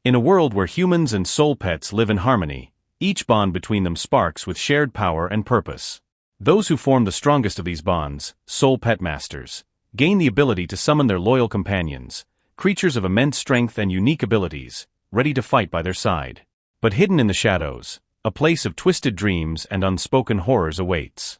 In a world where humans and soul pets live in harmony, each bond between them sparks with shared power and purpose. Those who form the strongest of these bonds, soul pet masters, gain the ability to summon their loyal companions, creatures of immense strength and unique abilities, ready to fight by their side. But hidden in the shadows, a place of twisted dreams and unspoken horrors awaits.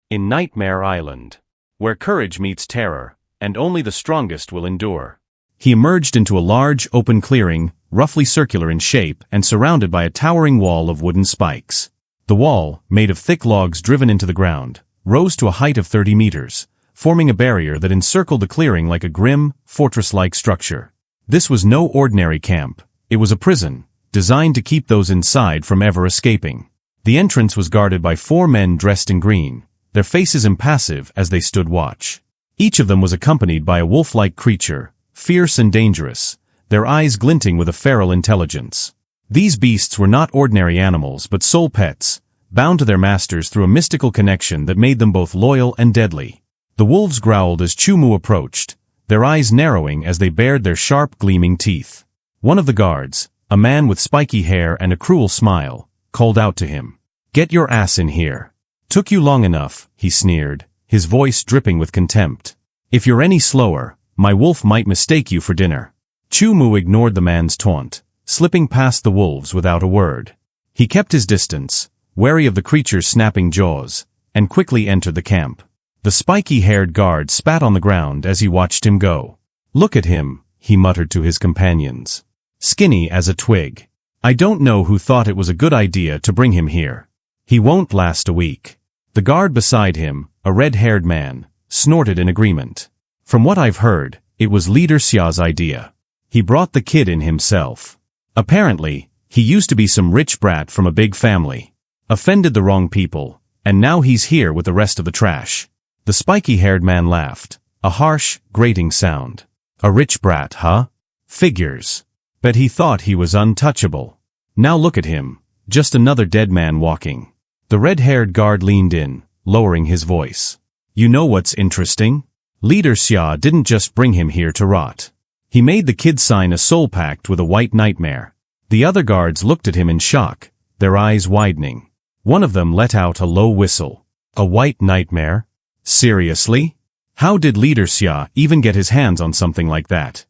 In Nightmare Island, where courage meets terror, and only the strongest will endure. He emerged into a large, open clearing, roughly circular in shape and surrounded by a towering wall of wooden spikes. The wall, made of thick logs driven into the ground, rose to a height of 30 meters, forming a barrier that encircled the clearing like a grim, fortress-like structure. This was no ordinary camp. It was a prison, designed to keep those inside from ever escaping. The entrance was guarded by 4 men dressed in green, their faces impassive as they stood watch. Each of them was accompanied by a wolf-like creature, fierce and dangerous, their eyes glinting with a feral intelligence. These beasts were not ordinary animals but soul pets, bound to their masters through a mystical connection that made them both loyal and deadly. The wolves growled as Chu Mu approached, their eyes narrowing as they bared their sharp, gleaming teeth. One of the guards, a man with spiky hair and a cruel smile, called out to him. "Get your ass in here." "Took you long enough," he sneered, his voice dripping with contempt. "If you're any slower, my wolf might mistake you for dinner." Chu Mu ignored the man's taunt, slipping past the wolves without a word. He kept his distance, wary of the creature's snapping jaws, and quickly entered the camp. The spiky-haired guard spat on the ground as he watched him go. "Look at him," he muttered to his companions. "Skinny as a twig. I don't know who thought it was a good idea to bring him here. He won't last a week." The guard beside him, a red-haired man, snorted in agreement. "From what I've heard, it was Leader Xia's idea. He brought the kid in himself. Apparently, he used to be some rich brat from a big family. Offended the wrong people, and now he's here with the rest of the trash." The spiky-haired man laughed, a harsh, grating sound. "A rich brat, huh? Figures. Bet he thought he was untouchable. Now look at him, just another dead man walking." The red-haired guard leaned in, lowering his voice. "You know what's interesting? Leader Xia didn't just bring him here to rot. He made the kid sign a soul pact with a white nightmare." The other guards looked at him in shock, their eyes widening. One of them let out a low whistle. "A white nightmare? Seriously? How did Leader Xia even get his hands on something like that?"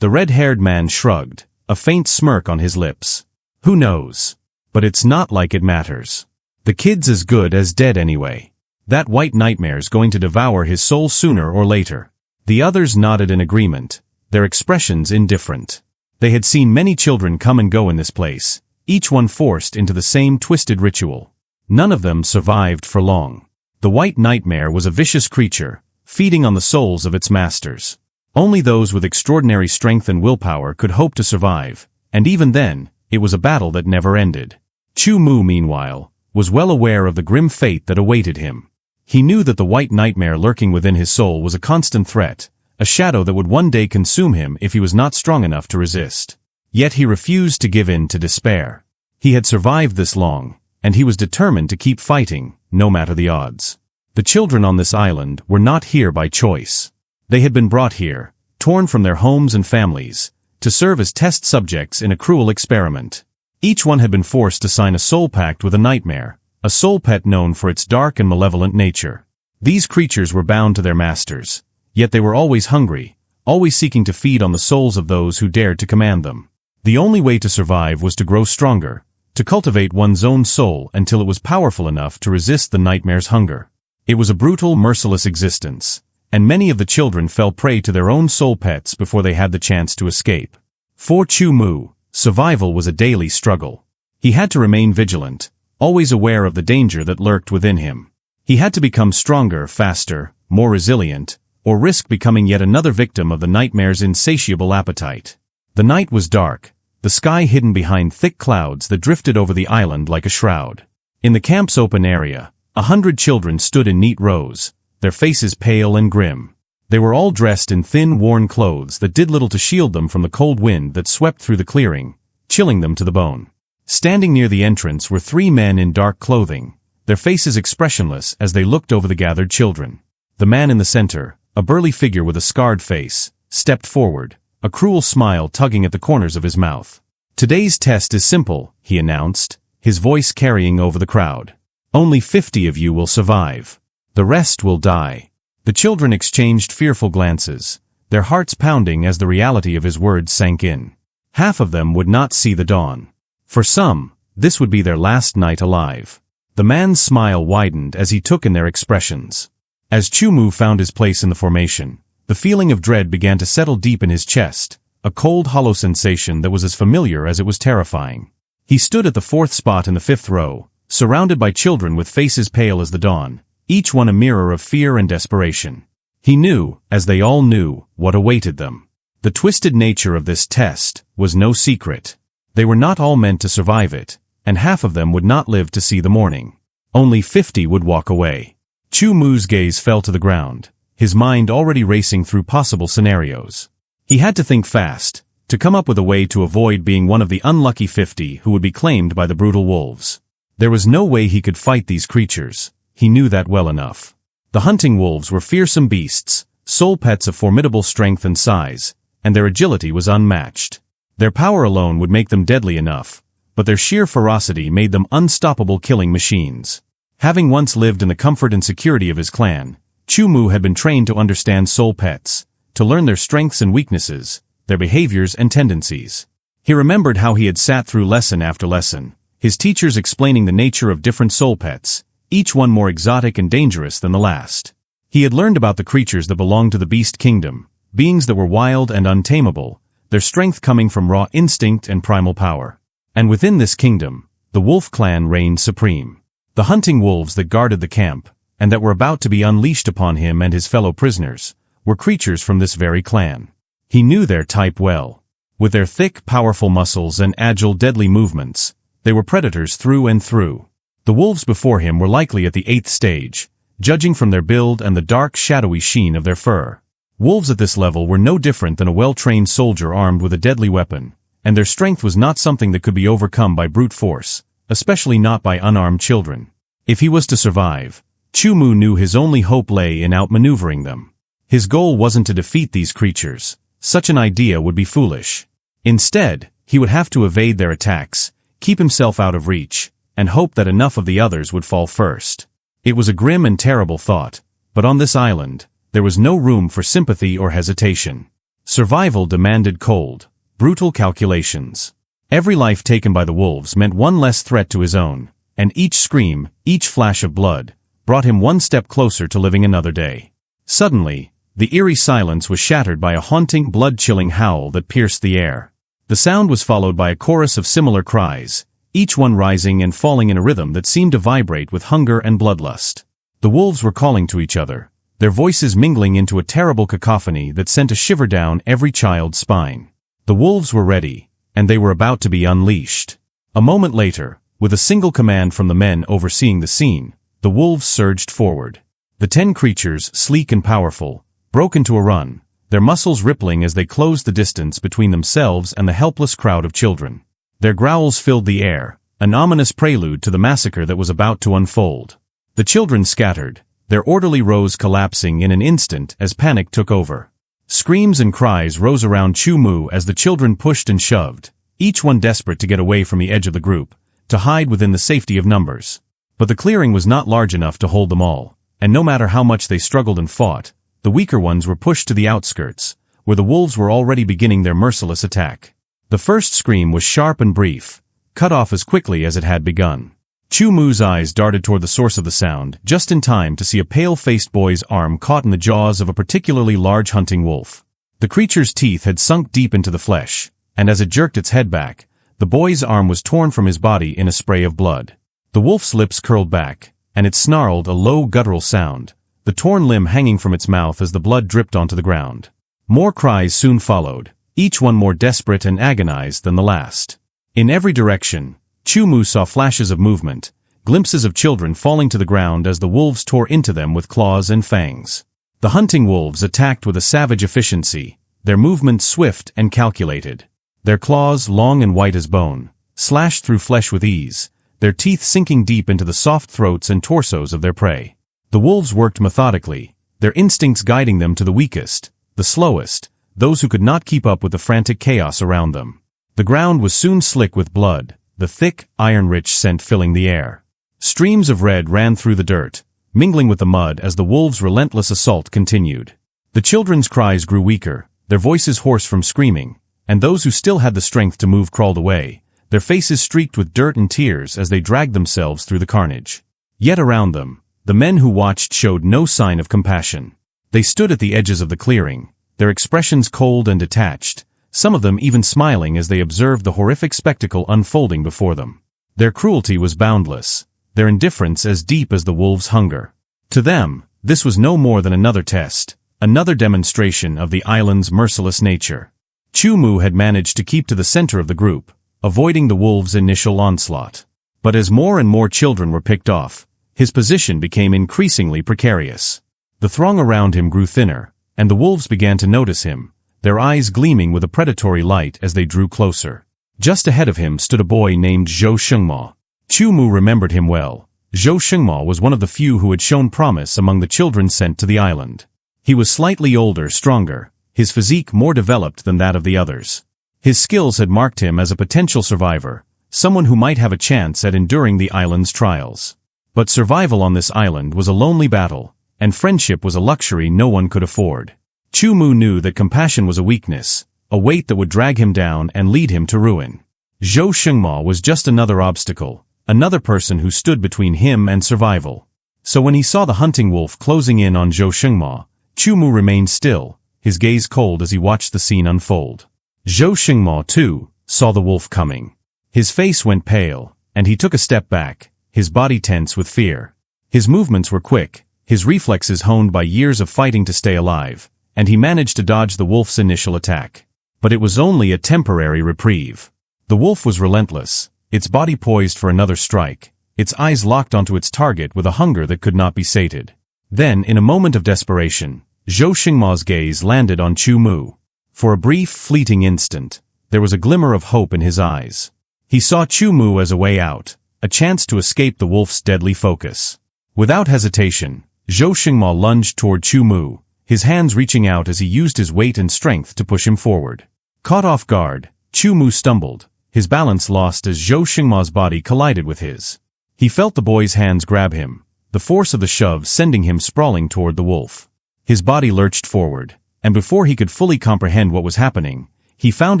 The red-haired man shrugged, a faint smirk on his lips. "Who knows? But it's not like it matters. The kid's as good as dead anyway. That white nightmare's going to devour his soul sooner or later." The others nodded in agreement, their expressions indifferent. They had seen many children come and go in this place, each one forced into the same twisted ritual. None of them survived for long. The white nightmare was a vicious creature, feeding on the souls of its masters. Only those with extraordinary strength and willpower could hope to survive, and even then, it was a battle that never ended. Chu Mu, meanwhile, was well aware of the grim fate that awaited him. He knew that the white nightmare lurking within his soul was a constant threat, a shadow that would one day consume him if he was not strong enough to resist. Yet he refused to give in to despair. He had survived this long, and he was determined to keep fighting, no matter the odds. The children on this island were not here by choice. They had been brought here, torn from their homes and families, to serve as test subjects in a cruel experiment. Each one had been forced to sign a soul pact with a nightmare, a soul pet known for its dark and malevolent nature. These creatures were bound to their masters, yet they were always hungry, always seeking to feed on the souls of those who dared to command them. The only way to survive was to grow stronger, to cultivate one's own soul until it was powerful enough to resist the nightmare's hunger. It was a brutal, merciless existence, and many of the children fell prey to their own soul pets before they had the chance to escape. For Chu Mu, survival was a daily struggle. He had to remain vigilant, always aware of the danger that lurked within him. He had to become stronger, faster, more resilient, or risk becoming yet another victim of the nightmare's insatiable appetite. The night was dark, the sky hidden behind thick clouds that drifted over the island like a shroud. In the camp's open area, 100 children stood in neat rows, their faces pale and grim. They were all dressed in thin, worn clothes that did little to shield them from the cold wind that swept through the clearing, chilling them to the bone. Standing near the entrance were 3 men in dark clothing, their faces expressionless as they looked over the gathered children. The man in the center, a burly figure with a scarred face, stepped forward, a cruel smile tugging at the corners of his mouth. "Today's test is simple," he announced, his voice carrying over the crowd. "Only 50 of you will survive. The rest will die." The children exchanged fearful glances, their hearts pounding as the reality of his words sank in. Half of them would not see the dawn. For some, this would be their last night alive. The man's smile widened as he took in their expressions. As Chu Mu found his place in the formation, the feeling of dread began to settle deep in his chest, a cold, hollow sensation that was as familiar as it was terrifying. He stood at the 4th spot in the 5th row, surrounded by children with faces pale as the dawn, each one a mirror of fear and desperation. He knew, as they all knew, what awaited them. The twisted nature of this test was no secret. They were not all meant to survive it, and half of them would not live to see the morning. Only 50 would walk away. Chu Mu's gaze fell to the ground, his mind already racing through possible scenarios. He had to think fast, to come up with a way to avoid being one of the unlucky 50 who would be claimed by the brutal wolves. There was no way he could fight these creatures, he knew that well enough. The hunting wolves were fearsome beasts, soul pets of formidable strength and size, and their agility was unmatched. Their power alone would make them deadly enough, but their sheer ferocity made them unstoppable killing machines. Having once lived in the comfort and security of his clan, Chu Mu had been trained to understand soul pets, to learn their strengths and weaknesses, their behaviors and tendencies. He remembered how he had sat through lesson after lesson, his teachers explaining the nature of different soul pets, each one more exotic and dangerous than the last. He had learned about the creatures that belonged to the beast kingdom, beings that were wild and untamable, their strength coming from raw instinct and primal power. And within this kingdom, the wolf clan reigned supreme. The hunting wolves that guarded the camp, and that were about to be unleashed upon him and his fellow prisoners, were creatures from this very clan. He knew their type well. With their thick, powerful muscles and agile, deadly movements, they were predators through and through. The wolves before him were likely at the 8th stage, judging from their build and the dark, shadowy sheen of their fur. Wolves at this level were no different than a well-trained soldier armed with a deadly weapon, and their strength was not something that could be overcome by brute force, especially not by unarmed children. If he was to survive, Chu Mu knew his only hope lay in outmaneuvering them. His goal wasn't to defeat these creatures. Such an idea would be foolish. Instead, he would have to evade their attacks, keep himself out of reach, and hope that enough of the others would fall first. It was a grim and terrible thought, but on this island, there was no room for sympathy or hesitation. Survival demanded cold, brutal calculations. Every life taken by the wolves meant one less threat to his own, and each scream, each flash of blood, brought him one step closer to living another day. Suddenly, the eerie silence was shattered by a haunting, blood-chilling howl that pierced the air. The sound was followed by a chorus of similar cries, each one rising and falling in a rhythm that seemed to vibrate with hunger and bloodlust. The wolves were calling to each other, their voices mingling into a terrible cacophony that sent a shiver down every child's spine. The wolves were ready, and they were about to be unleashed. A moment later, with a single command from the men overseeing the scene, the wolves surged forward. The 10 creatures, sleek and powerful, broke into a run, their muscles rippling as they closed the distance between themselves and the helpless crowd of children. Their growls filled the air, an ominous prelude to the massacre that was about to unfold. The children scattered, their orderly rows collapsing in an instant as panic took over. Screams and cries rose around Chu Mu as the children pushed and shoved, each one desperate to get away from the edge of the group, to hide within the safety of numbers. But the clearing was not large enough to hold them all, and no matter how much they struggled and fought, the weaker ones were pushed to the outskirts, where the wolves were already beginning their merciless attack. The first scream was sharp and brief, cut off as quickly as it had begun. Chu Mu's eyes darted toward the source of the sound, just in time to see a pale-faced boy's arm caught in the jaws of a particularly large hunting wolf. The creature's teeth had sunk deep into the flesh, and as it jerked its head back, the boy's arm was torn from his body in a spray of blood. The wolf's lips curled back, and it snarled a low guttural sound, the torn limb hanging from its mouth as the blood dripped onto the ground. More cries soon followed, each one more desperate and agonized than the last. In every direction, Chu Mu saw flashes of movement, glimpses of children falling to the ground as the wolves tore into them with claws and fangs. The hunting wolves attacked with a savage efficiency, their movements swift and calculated. Their claws, long and white as bone, slashed through flesh with ease, their teeth sinking deep into the soft throats and torsos of their prey. The wolves worked methodically, their instincts guiding them to the weakest, the slowest, those who could not keep up with the frantic chaos around them. The ground was soon slick with blood, the thick, iron-rich scent filling the air. Streams of red ran through the dirt, mingling with the mud as the wolves' relentless assault continued. The children's cries grew weaker, their voices hoarse from screaming, and those who still had the strength to move crawled away, their faces streaked with dirt and tears as they dragged themselves through the carnage. Yet around them, the men who watched showed no sign of compassion. They stood at the edges of the clearing, their expressions cold and detached, some of them even smiling as they observed the horrific spectacle unfolding before them. Their cruelty was boundless, their indifference as deep as the wolves' hunger. To them, this was no more than another test, another demonstration of the island's merciless nature. Chu Mu had managed to keep to the center of the group, avoiding the wolves' initial onslaught. But as more and more children were picked off, his position became increasingly precarious. The throng around him grew thinner, and the wolves began to notice him, their eyes gleaming with a predatory light as they drew closer. Just ahead of him stood a boy named Zhou Shengma. Chu Mu remembered him well. Zhou Shengma was one of the few who had shown promise among the children sent to the island. He was slightly older, stronger, his physique more developed than that of the others. His skills had marked him as a potential survivor, someone who might have a chance at enduring the island's trials. But survival on this island was a lonely battle, and friendship was a luxury no one could afford. Chu Mu knew that compassion was a weakness, a weight that would drag him down and lead him to ruin. Zhou Shengma was just another obstacle, another person who stood between him and survival. So when he saw the hunting wolf closing in on Zhou Shengma, Chu Mu remained still, his gaze cold as he watched the scene unfold. Zhou Shengma, too, saw the wolf coming. His face went pale, and he took a step back, his body tense with fear. His movements were quick, his reflexes honed by years of fighting to stay alive, and he managed to dodge the wolf's initial attack. But it was only a temporary reprieve. The wolf was relentless, its body poised for another strike, its eyes locked onto its target with a hunger that could not be sated. Then, in a moment of desperation, Zhou Shengma's gaze landed on Chu Mu. For a brief, fleeting instant, there was a glimmer of hope in his eyes. He saw Chu Mu as a way out, a chance to escape the wolf's deadly focus. Without hesitation, Zhou Shengma lunged toward Chu Mu, his hands reaching out as he used his weight and strength to push him forward. Caught off guard, Chu Mu stumbled, his balance lost as Zhou Shengma's body collided with his. He felt the boy's hands grab him, the force of the shove sending him sprawling toward the wolf. His body lurched forward, and before he could fully comprehend what was happening, he found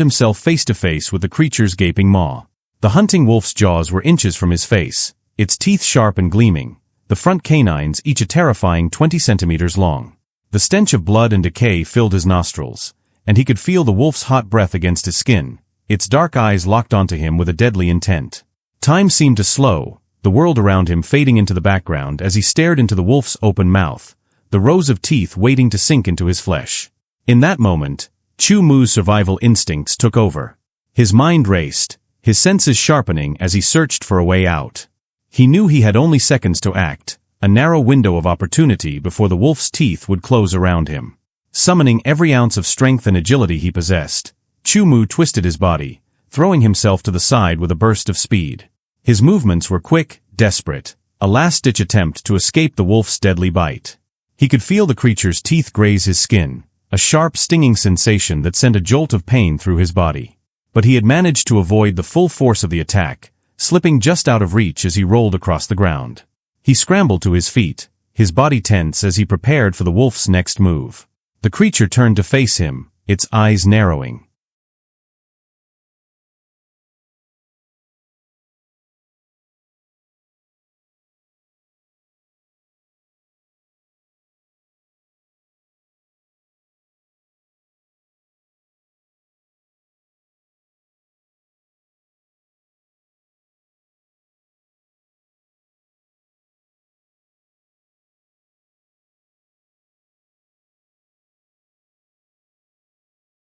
himself face to face with the creature's gaping maw. The hunting wolf's jaws were inches from his face, its teeth sharp and gleaming, the front canines each a terrifying 20 centimeters long. The stench of blood and decay filled his nostrils, and he could feel the wolf's hot breath against his skin, its dark eyes locked onto him with a deadly intent. Time seemed to slow, the world around him fading into the background as he stared into the wolf's open mouth, the rows of teeth waiting to sink into his flesh. In that moment, Chu Mu's survival instincts took over. His mind raced, his senses sharpening as he searched for a way out. He knew he had only seconds to act, a narrow window of opportunity before the wolf's teeth would close around him. Summoning every ounce of strength and agility he possessed, Chu Mu twisted his body, throwing himself to the side with a burst of speed. His movements were quick, desperate, a last-ditch attempt to escape the wolf's deadly bite. He could feel the creature's teeth graze his skin, a sharp, stinging sensation that sent a jolt of pain through his body. But he had managed to avoid the full force of the attack, slipping just out of reach as he rolled across the ground. He scrambled to his feet, his body tense as he prepared for the wolf's next move. The creature turned to face him, its eyes narrowing.